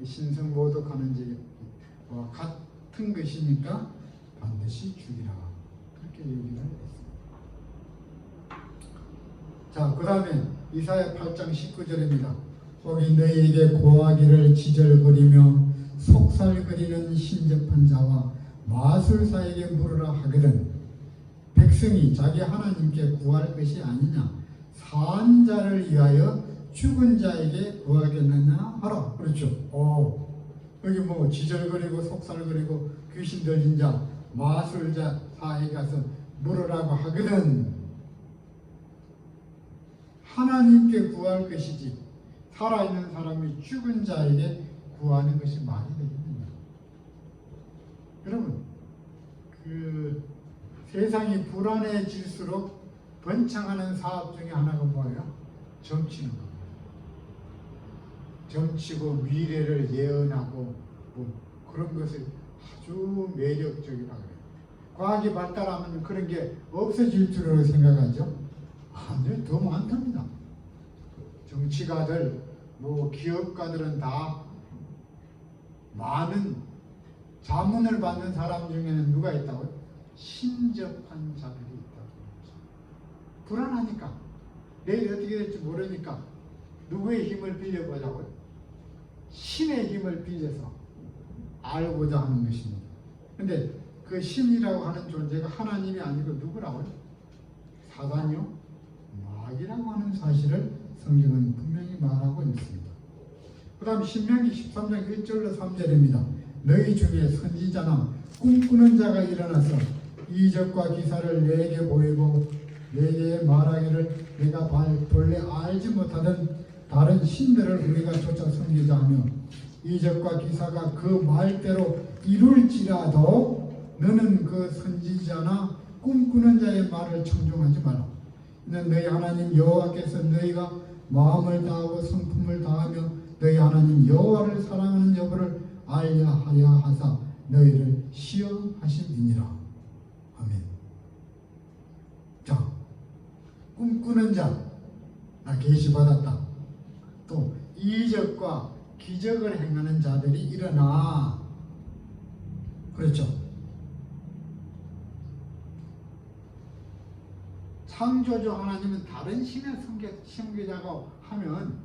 신성모독하는 죄와 같은 것이니까 반드시 죽이라. 그렇게 얘기를 했습니다. 자, 그 다음에 이사야 8장 19절입니다. 혹이 너희에게 고하기를 지절거리며 속살거리는 신접한 자와 마술사에게 물으라 하거든 백성이 자기 하나님께 구할 것이 아니냐 산 자를 위하여 죽은 자에게 구하겠느냐 하라. 그렇죠. 여기 뭐 지절거리고 속살거리고 귀신 들린 자 마술자 사에 가서 물으라고 하거든. 하나님께 구할 것이지 살아있는 사람이 죽은 자에게 구하는 것이 말이 되겠느냐. 여러분, 그 세상이 불안해질수록 번창하는 사업 중에 하나가 뭐예요? 점치는 겁니다. 점치고 미래를 예언하고 뭐 그런 것을 아주 매력적이라 그래요. 과학이 발달하면 그런 게 없어질 줄로 생각하죠. 근데 더 많답니다. 정치가들, 뭐 기업가들은 다 많은 자문을 받는 사람 중에는 누가 있다고요? 신접한 자들이 있다고. 불안하니까 내일 어떻게 될지 모르니까 누구의 힘을 빌려보자고요? 신의 힘을 빌려서 알고자 하는 것입니다. 근데 그 신이라고 하는 존재가 하나님이 아니고 누구라고요? 사단이요? 마귀라고 하는 사실을 성경은 분명히 말하고 있습니다. 그 다음 신명기 13장 1절로 3절입니다. 너희 중에 선지자나 꿈꾸는 자가 일어나서 이적과 기사를 내게 보이고 내게 말하기를 내가 본래 알지 못하던 다른 신들을 우리가 쫓아 섬기자 하며 이적과 기사가 그 말대로 이룰지라도 너는 그 선지자나 꿈꾸는 자의 말을 청종하지 마라. 이는 너희 하나님 여호와께서 너희가 마음을 다하고 성품을 다하며 너희 하나님 여호와를 사랑하는 여부를 알려 하려 하사 너희를 시험하심이니라. 아멘. 자, 꿈꾸는 자, 나 계시 받았다. 또 이적과 기적을 행하는 자들이 일어나. 그렇죠. 창조주 하나님은 다른 신의 섬기자가 하면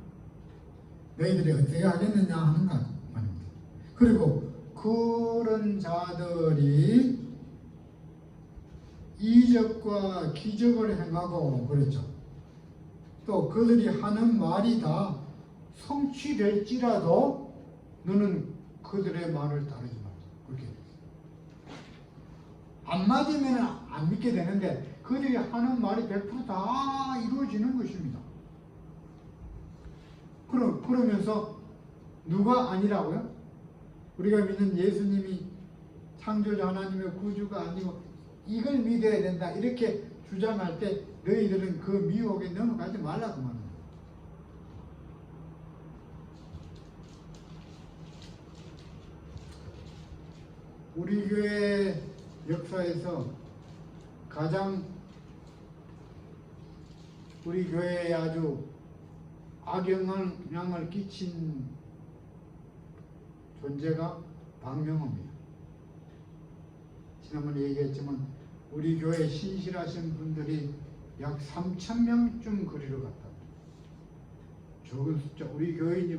너희들이 어떻게 하겠느냐 하는 것 말입니다. 그리고 그런 자들이 이적과 기적을 행하고 그랬죠. 또 그들이 하는 말이 다 성취될지라도 너는 그들의 말을 따르지 말라. 그렇게 안 맞으면 안 믿게 되는데 그들이 하는 말이 100% 이루어지는 것입니다. 그러면서 누가 아니라고요? 우리가 믿는 예수님이 창조자 하나님의 구주가 아니고 이걸 믿어야 된다 이렇게 주장할 때 너희들은 그 미혹에 넘어가지 말라고 말합니다. 우리 교회 역사에서 가장 우리 교회에 아주 악영향을 끼친 존재가 박명호입니다. 지난번에 얘기했지만 우리 교회 신실하신 분들이 약 3,000명쯤 그리로 갔다. 적은 숫자. 우리 교인이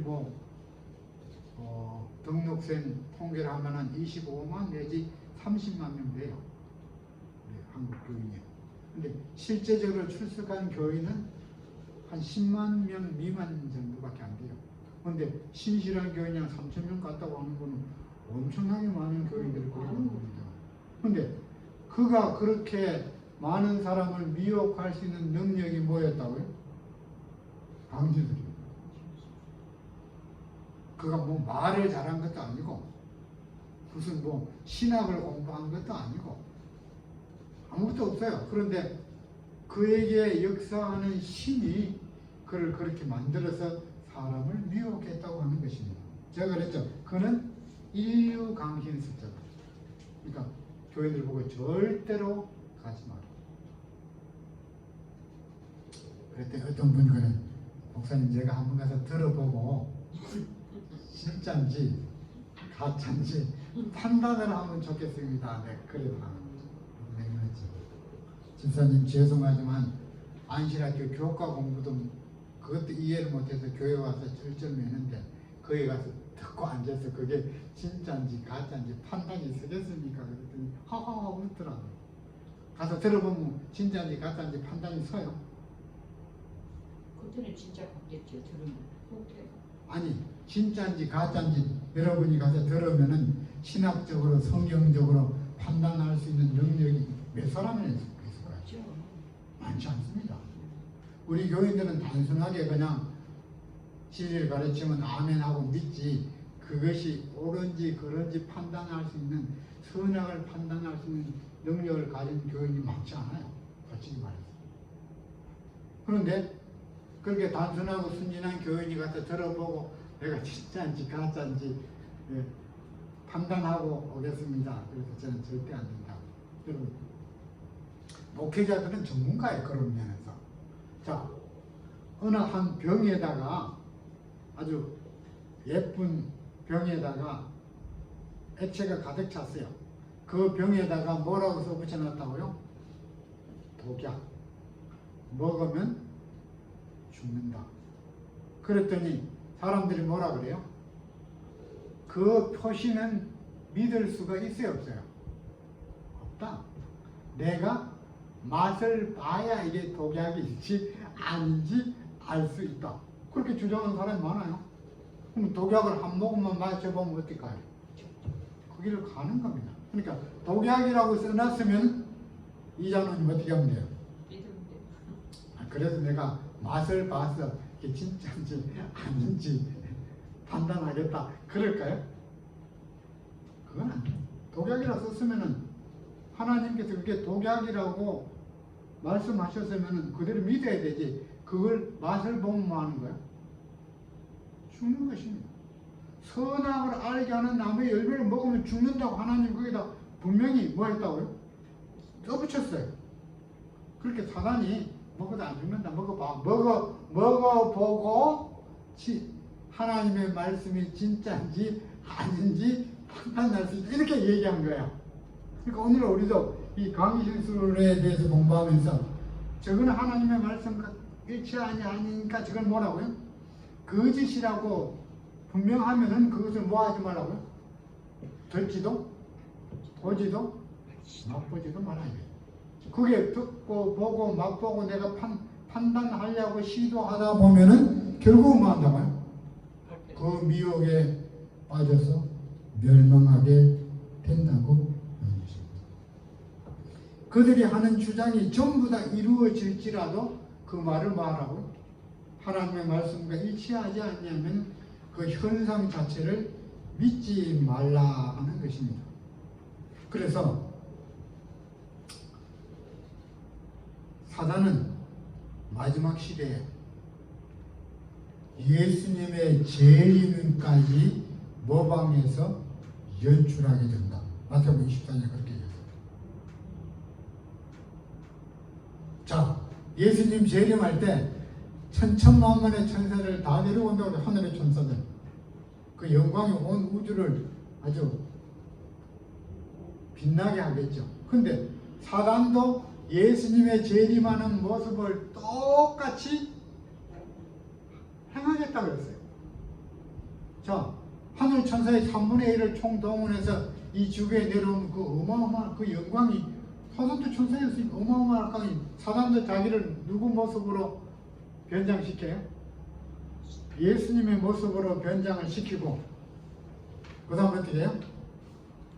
등록생 통계를 하면 한 25만 내지 30만 명 돼요. 우리 한국 교인이요. 근데 실제적으로 출석한 교인은 한 10만 명 미만 정도밖에 안 돼요. 그런데 신실한 교인이 한 3,000명 갔다고 하는 거는 엄청나게 많은 교인들이 거기 간 겁니다. 그런데 그가 그렇게 많은 사람을 미혹할 수 있는 능력이 뭐였다고요? 강진들이요. 그가 말을 잘한 것도 아니고 무슨 신학을 공부한 것도 아니고 아무것도 없어요. 그런데 그에게 역사하는 신이 그를 그렇게 만들어서 사람을 미혹했다고 하는 것입니다. 제가 그랬죠. 그는 인류 강신 숫자다. 그러니까 교인들 보고 절대로 가지 마라. 그랬더니 어떤 분이 그래, 목사님 제가 한번 가서 들어보고 진짜인지 가짜인지 판단을 하면 좋겠습니다. 네, 그래도 그랬죠. 집사님 죄송하지만 안실학교 교과 공부도 그것도 이해를 못해서 교회 와서 절절매는데 거기 가서 듣고 앉아서 그게 진짜인지 가짜인지 판단이 서겠습니까? 그랬더니 하하하 웃더라고요. 가서 들어보면 진짜인지 가짜인지 판단이 서요. 그때는 진짜 같겠죠. 들으면. 아니 진짜인지 가짜인지 여러분이 가서 들으면은 신학적으로 성경적으로 판단할 수 있는 능력이 몇 사람이나 있을까요? 많지 않습니다. 우리 교인들은 단순하게 그냥 진리를 가르치면 아멘하고 믿지 그것이 옳은지 그런지 판단할 수 있는 선악을 판단할 수 있는 능력을 가진 교인이 많지 않아요. 솔직히 말해서. 그런데 그렇게 단순하고 순진한 교인이 가서 들어보고 내가 진짜인지 가짜인지 판단하고 오겠습니다. 그래서 저는 절대 안 된다. 여러분, 목회자들은 전문가예요. 그런 면에서. 자, 어느 한 병에다가 아주 예쁜 병에다가 액체가 가득 찼어요. 그 병에다가 뭐라고 써붙여놨다고요? 독약. 먹으면 죽는다. 그랬더니 사람들이 뭐라 그래요? 그 표시는 믿을 수가 있어요, 없어요? 없다. 내가 맛을 봐야 이게 독약일지 아닌지 알 수 있다. 그렇게 주장하는 사람이 많아요. 그럼 독약을 한 모금만 마셔보면 어떨까요? 그 길을 가는 겁니다. 그러니까 독약이라고 써놨으면 이자는 어떻게 하면 돼요? 믿으면 돼요. 그래서 내가 맛을 봐서 이게 진짜인지 아닌지 판단하겠다. 그럴까요? 그건 안 돼요. 독약이라 썼으면은 하나님께서 그게 독약이라고 말씀하셨으면은 그대로 믿어야 되지. 그걸 맛을 보면 뭐 하는 거야? 죽는 것입니다. 선악을 알게 하는 나무의 열매를 먹으면 죽는다고 하나님 거기다 분명히 뭐 했다고요? 써붙였어요. 그렇게 사단이 먹어도 안 죽는다. 먹어봐. 먹어보고 하나님의 말씀이 진짜인지 아닌지 판단할 수 있다. 이렇게 얘기한 거예요. 그러니까 오늘 우리도 이 강의실술에 대해서 공부하면서 저거는 하나님의 말씀과 일치하냐 아니니까 저걸 뭐라고요? 거짓이라고 분명하면은 그것을 뭐 하지 말라고요? 듣지도 보지도 맛보지도 말아야 돼요. 그게 듣고 보고 맛보고 내가 판단하려고 시도하다 보면은 결국은 뭐 한다고요? 그 미혹에 빠져서 멸망하게 된다고 하는 것입니다. 그들이 하는 주장이 전부 다 이루어질지라도 그 말을 말하고 하나님의 말씀과 일치하지 않냐면 그 현상 자체를 믿지 말라 하는 것입니다. 그래서 사단은 마지막 시대에 예수님의 재림까지 모방해서 연출하게 된다. 마태복음 24장에 그렇게 얘기했어요. 자, 예수님 재림할 때 천천만만의 천사들 다 내려온다고 해요. 하늘의 천사들. 그 영광이 온 우주를 아주 빛나게 하겠죠. 근데 사단도 예수님의 재림하는 모습을 똑같이 행하겠다고 그랬어요. 자, 하늘 천사의 3분의 1을 총동원해서 이 지구에 내려온 그 어마어마한 그 영광이 사단도 천사였으니까 어마어마한 영광이 사단도 자기를 누구 모습으로 변장시켜요? 예수님의 모습으로 변장을 시키고 그 다음 어떻게 해요?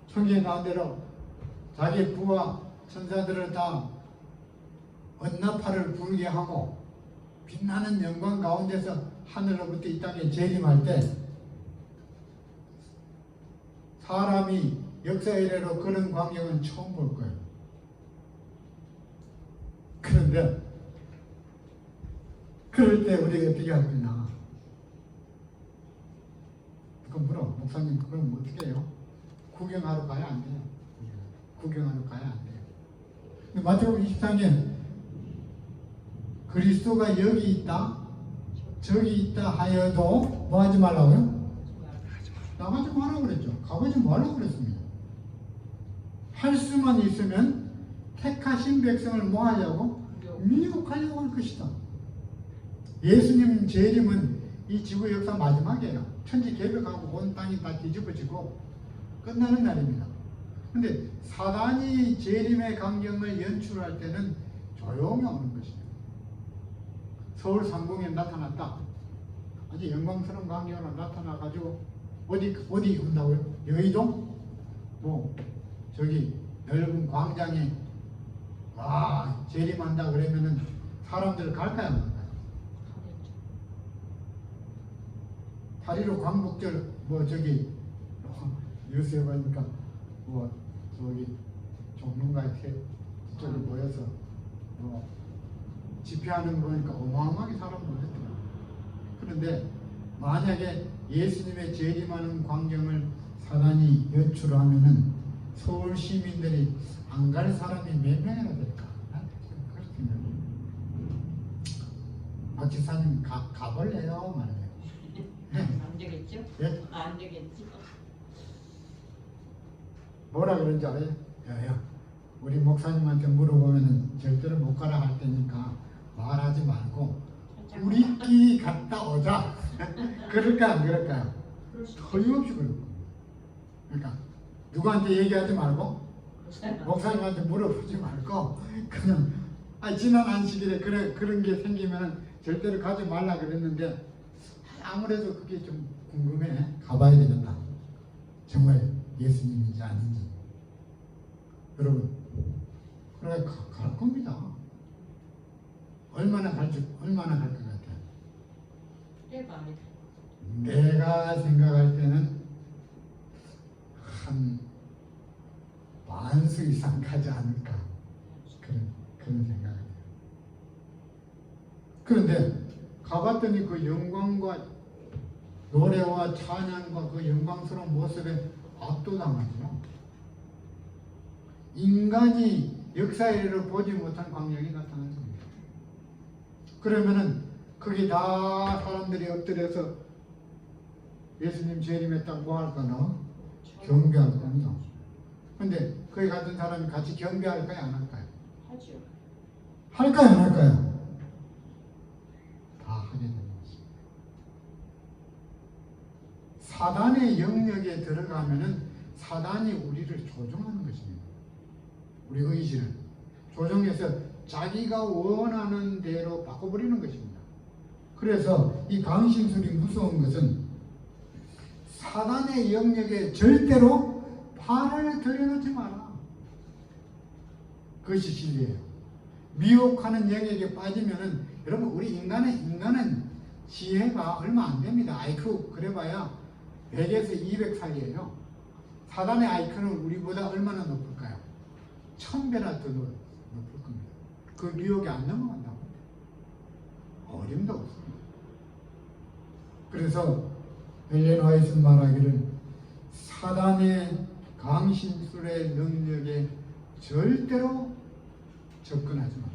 성경 가운데로 자기 부하 천사들을 다 언나팔을 부르게 하고 빛나는 영광 가운데서 하늘로부터 이 땅에 재림할 때 사람이 역사 이래로 그런 광경은 처음 볼 거예요. 그런데 그럴 때 우리가 어떻게 할 거냐? 그럼 물어. 목사님 그럼 어떻게 해요? 구경하러 가야 안 돼요. 구경하러 가야 안 돼요. 마태복음 24장에 그리스도가 여기 있다 저기 있다 하여도 뭐 하지 말라고요? 나가지 말라고 그랬죠. 가보지 말라고 그랬습니다. 할 수만 있으면 택하신 백성을 뭐 하려고? 미혹하려고 할 것이다. 예수님 재림은 이 지구 역사 마지막이에요. 천지 개벽하고 온 땅이 다 뒤집어지고 끝나는 날입니다. 근데 사단이 재림의 광경을 연출할 때는 조용히 오는 것입니다. 서울 상공에 나타났다. 아주 영광스러운 광경으로 나타나가지고 어디 온다고요? 여의도? 뭐 저기 넓은 광장에 와 재림한다 그러면은 사람들 갈까요 안 갈까요? 다리로 광복절 뭐 저기 뉴스에 보니까 뭐 저기 종로가에 저쪽에 모여서 뭐 집회하는 거니까 어마어마하게 사람들 했더라고요. 그런데 만약에 예수님의 재림하는 광경을 사단이 여출하면은 서울 시민들이 안 갈 사람이 몇 명이나 될까? 그렇게 생각해요. 박 지사님 가볼래요? 말해요. 안 되겠죠? 예? 안 되겠죠? 뭐라 그런지 알아요? 야, 우리 목사님한테 물어보면은 절대로 못 가라 할 테니까 말하지 말고 우리끼리 갔다 오자. 그럴까 안 그럴까요? 거의없이 그럴 겁니다. 그러니까 누구한테 얘기하지 말고 목사님한테 물어보지 말고 그냥 지난 안식일에 그런 게 생기면 절대로 가지 말라 그랬는데 아무래도 그게 좀 궁금해. 가봐야 되겠다. 정말 예수님인지 아닌지. 여러분, 그래 갈 겁니다. 얼마나 갈 것 같아요? 때가 아니다. 내가 생각할 때는 한 만수 이상 가지 않을까 그런 생각을 해요. 그런데 가봤더니 그 영광과 노래와 찬양과 그 영광스러운 모습에 압도당하죠. 인간이 역사에를 보지 못한 광경이 나타나는 겁니다. 그러면은 그게 다 사람들이 엎드려서 예수님 재림했다고 뭐 할 거나 경배할 겁니다. 근데 거기 같은 사람이 같이 경배할까요? 안 할까요? 하죠. 할까요? 안 할까요? 다 하게 되는 것입니다. 사단의 영역에 들어가면은 사단이 우리를 조종하는 것입니다. 우리 의지를 조종해서 자기가 원하는 대로 바꿔버리는 것입니다. 그래서 이 강심술이 무서운 것은 사단의 영역에 절대로 발을 들여놓지 마라. 그것이 진리예요. 미혹하는 영역에 빠지면은 여러분 우리 인간은 지혜가 얼마 안 됩니다. IQ 그래봐야 100에서 200 사이예요. 사단의 IQ는 우리보다 얼마나 높을까요? 1000배나 더 높을 겁니다. 그 미혹에 안 넘어간다고. 어림도 없습니다. 그래서 엘렌 화이트 말하기를 사단의 강심술의 능력에 절대로 접근하지 마라.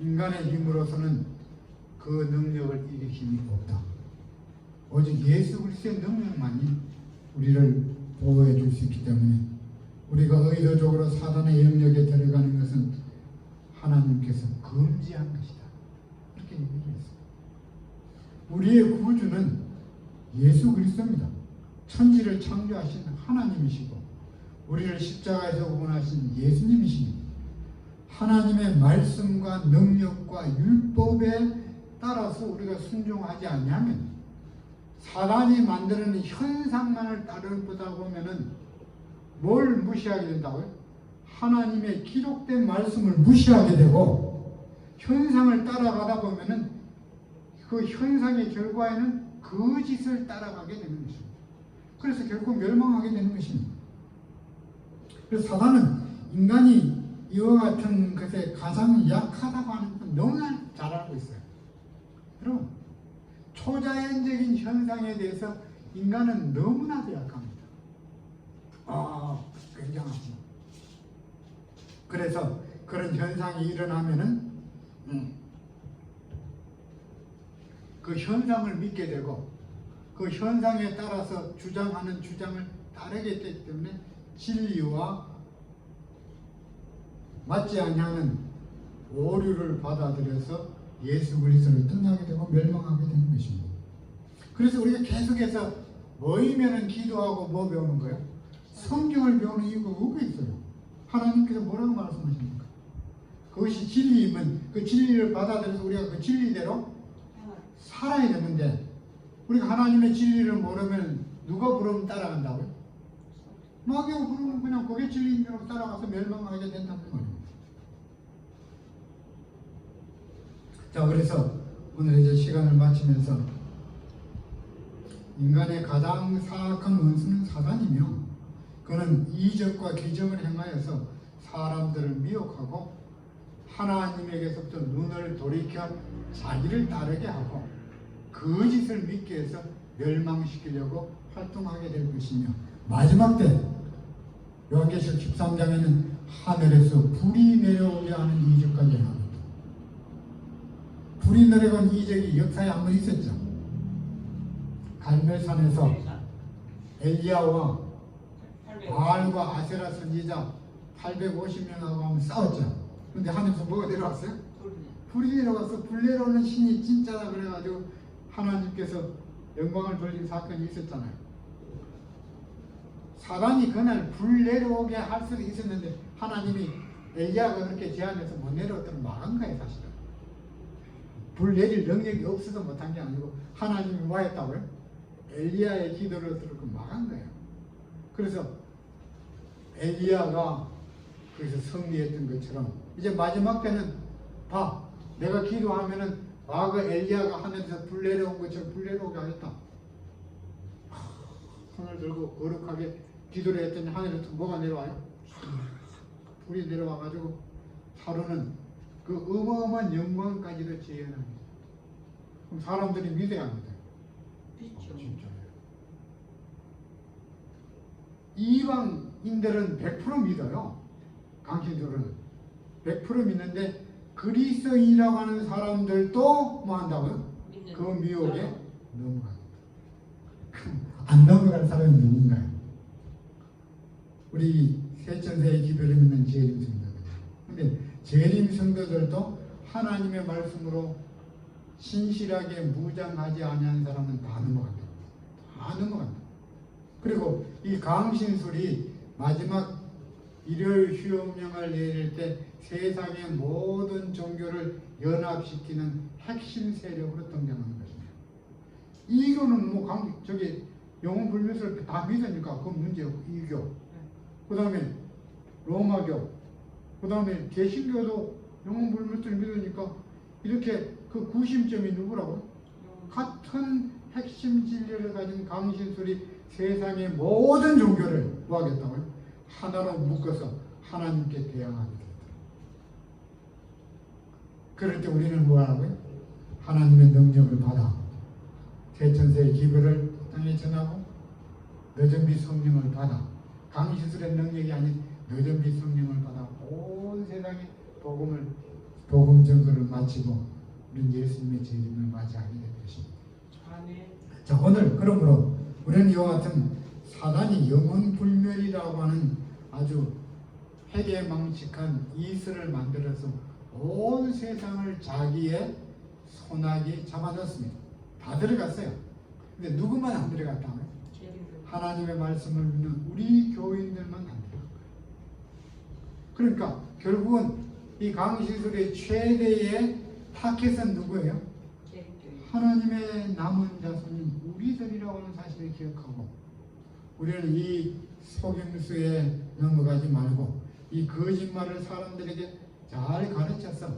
인간의 힘으로서는 그 능력을 이길 힘이 없다. 오직 예수 그리스도의 능력만이 우리를 보호해 줄 수 있기 때문에 우리가 의도적으로 사단의 영역에 들어가는 것은 하나님께서 금지한 것이다. 이렇게 얘기했습니다. 우리의 구주는 예수 그리스도입니다. 천지를 창조하신 하나님이시고 우리를 십자가에서 구원하신 예수님이십니다. 하나님의 말씀과 능력과 율법에 따라서 우리가 순종하지 않냐면 사단이 만드는 현상만을 따르다 보면은 뭘 무시하게 된다고요? 하나님의 기록된 말씀을 무시하게 되고 현상을 따라가다 보면은 그 현상의 결과에는 거짓을 따라가게 되는 것입니다. 그래서 결국 멸망하게 되는 것입니다. 그래서 사단은 인간이 이와 같은 것에 가장 약하다고 하는 건 너무나 잘 알고 있어요. 여러분, 초자연적인 현상에 대해서 인간은 너무나도 약합니다. 굉장하죠. 그래서 그런 현상이 일어나면은 그 현상을 믿게 되고 그 현상에 따라서 주장하는 주장을 따르게 되기 때문에 진리와 맞지 않는 오류를 받아들여서 예수 그리스도를 떠나게 되고 멸망하게 되는 것입니다. 그래서 우리가 계속해서 모이면은 기도하고 뭐 배우는 거예요? 성경을 배우는 이유가 뭐가 있어요? 하나님께서 뭐라고 말씀하십니까? 그것이 진리이면 그 진리를 받아들여서 우리가 그 진리대로 살아야 되는데 우리가 하나님의 진리를 모르면 누가 부르면 따라간다고요? 마귀가 부르면 그냥 그게 진리인 대로 따라가서 멸망하게 된다는 말입니다. 자, 그래서 오늘 이제 시간을 마치면서 인간의 가장 사악한 원수는 사단이며 그는 이적과 기적을 행하여서 사람들을 미혹하고 하나님에게서부터 눈을 돌이켜 자기를 따르게 하고 거짓을 믿게 해서 멸망시키려고 활동하게 될 것이며 마지막 때 요한계시록 13장에는 하늘에서 불이 내려오게 하는 이적까지 나옵니다. 불이 내려간 이적이 역사에 한 번 있었죠. 갈멜산에서 엘리야와 바알과 아세라 선지자 850명하고 한번 싸웠죠. 그런데 하늘에서 뭐가 내려왔어요? 불이 내려가서 불 내려오는 신이 진짜다 그래가지고 하나님께서 영광을 돌린 사건이 있었잖아요. 사단이 그날 불 내려오게 할 수도 있었는데 하나님이 엘리야가 그렇게 제안해서 못 내려오도록 막은 거예요. 사실은 불 내릴 능력이 없어서 못한 게 아니고 하나님이 뭐 했다고요? 엘리야의 기도를 들고 막은 거예요. 그래서 엘리야가 거기서 승리했던 것처럼 이제 마지막 때는 봐, 내가 기도하면은 과거 엘리야가 하늘에서 불 내려온 것처럼 불 내려오게 하겠다. 손을 들고 거룩하게 기도를 했더니 하늘에서 뭐가 내려와요? 불이 내려와가지고 사로는 그 어마어마한 영광까지도 재현합니다. 그럼 사람들이 믿어야 합니다. 진짜요. 이방인들은 100% 믿어요. 강신들은 100% 믿는데 그리스도인이라고 하는 사람들도 뭐 한다고요? 그 미혹에 넘어갑니다. 안 넘어가는 사람이 누군가요? 우리 세천세의 기별을 믿는 재림 성도들. 근데 재림 성도들도 하나님의 말씀으로 신실하게 무장하지 아니한 사람은 다 넘어간다. 다 넘어간다. 그리고 이 강신술이 마지막 일요일 휴업령을 내릴 때 세상의 모든 종교를 연합시키는 핵심 세력으로 등장하는 것입니다. 이거는 뭐 저기 영혼 불멸을 다 믿으니까 그 문제 없고 이교, 그 다음에 로마교, 그 다음에 개신교도 영혼 불멸을 믿으니까 이렇게 그 구심점이 누구라고? 같은 핵심 진리를 가진 강신술이 세상의 모든 종교를 뭐 하겠다고요? 하나로 묶어서 하나님께 대항하게 됩니다. 그럴 때 우리는 뭐 하라고요? 하나님의 능력을 받아 세천세의 기별을 땅에 전하고 너전비 성령을 받아 강신술의 능력이 아닌 너전비 성령을 받아 온 세상에 복음 전거를 마치고 우리는 예수님의 재림을 맞이하게 될 것입니다. 자, 오늘 그러므로 우리는 이와 같은 사단이 영혼 불멸이라고 하는 아주 회개망측한 이슬을 만들어서 온 세상을 자기의 손아귀에 잡아넣습니다. 다 들어갔어요. 근데 누구만 안 들어갔다고요? 하나님의 말씀을 믿는 우리 교인들만 안 들어간 거예요. 그러니까 결국은 이 강신술의 최대의 타겟은 누구예요? 하나님의 남은 자손인 우리들이라고 하는 사실을 기억하고 우리는 이 속임수에 넘어가지 말고 이 거짓말을 사람들에게 잘 가르쳐서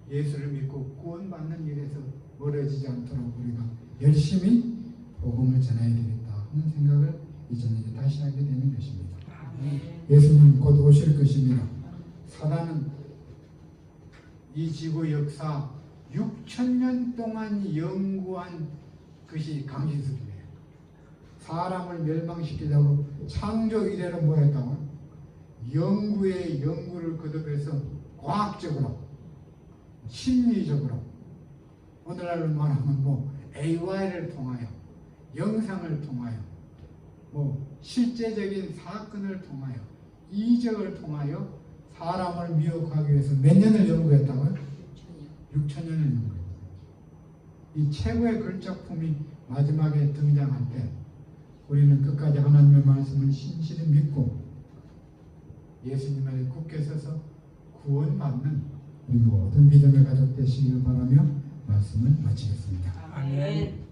예수를 믿고 구원받는 일에서 멀어지지 않도록 우리가 열심히 복음을 전해야 되겠다 하는 생각을 이전에 다시 하게 되는 것입니다. 예수님 곧 오실 것입니다. 사단은 이 지구 역사 6,000년 동안 연구한 것이 강신술이에요. 사람을 멸망시키려고 창조 이래로 뭐 했다고? 연구에 연구를 거듭해서 과학적으로, 심리적으로, 오늘날로 말하면 뭐 AI를 통하여, 영상을 통하여, 뭐 실제적인 사건을 통하여, 이적을 통하여 사람을 미혹하기 위해서 몇 년을 연구했다고요? 6,000년을 연구했어요. 이 최고의 걸작품이 마지막에 등장할 때 우리는 끝까지 하나님의 말씀을 신실히 믿고 예수님을 굳게 서서 구원받는 우리 모든 믿음의 가족 되시길 바라며 말씀을 마치겠습니다. 아멘.